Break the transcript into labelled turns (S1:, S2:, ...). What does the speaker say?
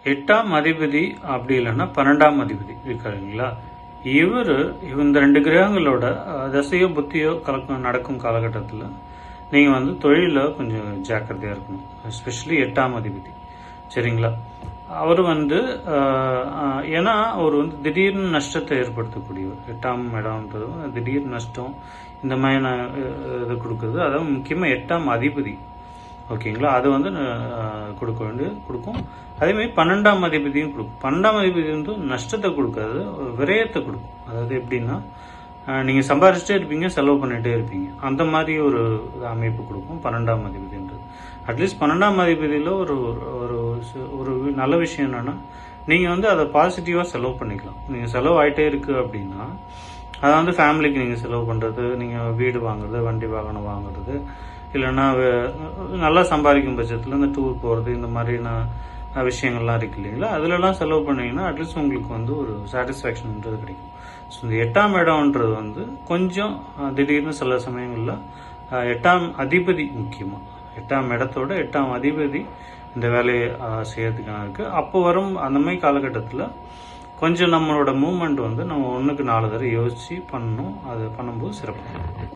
S1: 8ஆம் அதிபதி அப்படி இல்லைன்னா 12ஆம் அதிபதி இருக்காருங்களா, இந்த 2 கிரகங்களோட தசையோ புத்தியோ நடக்கும் காலகட்டத்தில் நீங்கள் தொழிலில் கொஞ்சம் ஜாக்கிரதையாக இருக்கணும். எஸ்பெஷலி 8ஆம் அதிபதி. சரிங்களா? அவர் ஏன்னா அவர் திடீர்னு நஷ்டத்தை ஏற்படுத்தக்கூடியவர். 8ஆம் இடம்ன்றது திடீர் நஷ்டம் இந்த மாதிரி இது கொடுக்குறது. அதாவது முக்கியமாக 8ஆம் அதிபதி. ஓகேங்களா? அது கொடுக்கும். அதேமாதிரி 12ஆம் அதிபதியும் கொடுக்கும். 12ஆம் அதிபதி நஷ்டத்தை கொடுக்காது, விரயத்தை கொடுக்கும். அதாவது எப்படின்னா, நீங்கள் சம்பாரிச்சிட்டே இருப்பீங்க, செலவு பண்ணிகிட்டே இருப்பீங்க. அந்த மாதிரி ஒரு அமைப்பு கொடுக்கும் 12ஆம் அதிபதின்றது. அட்லீஸ்ட் 12ஆம் அதிபதியில் ஒரு ஒரு நல்ல விஷயம் என்னென்னா, நீங்கள் அதை பாசிட்டிவாக செலவு பண்ணிக்கலாம். நீங்கள் செலவு ஆகிட்டே இருக்குது அப்படின்னா, அதை ஃபேமிலிக்கு நீங்கள் செலவு பண்ணுறது, நீங்கள் வீடு வாங்குறது, வண்டி வாகனம் வாங்குறது, இல்லைன்னா நல்லா சம்பாதிக்கும் பட்சத்தில் இந்த டூர் போகிறது, இந்த மாதிரியான விஷயங்கள்லாம் இருக்கு இல்லைங்களா, அதிலலாம் செலவு பண்ணிங்கன்னா அட்லீஸ்ட் உங்களுக்கு ஒரு சாட்டிஸ்ஃபேக்ஷன்ன்றது கிடைக்கும். ஸோ இந்த 8ஆம் இடம்ன்றது கொஞ்சம் திடீர்னு சில சமயங்களில் 8ஆம் அதிபதி முக்கியமாக 8ஆம் இடத்தோட 8ஆம் அதிபதி இந்த வேலையை செய்யறதுக்கான இருக்குது. அப்போ வரும் அந்த மாதிரி காலகட்டத்தில் கொஞ்சம் நம்மளோட மூவ்மெண்ட் நம்ம 1க்கு 4 தடவை யோசித்து பண்ணணும். அது பண்ணும்போது சிறப்பாக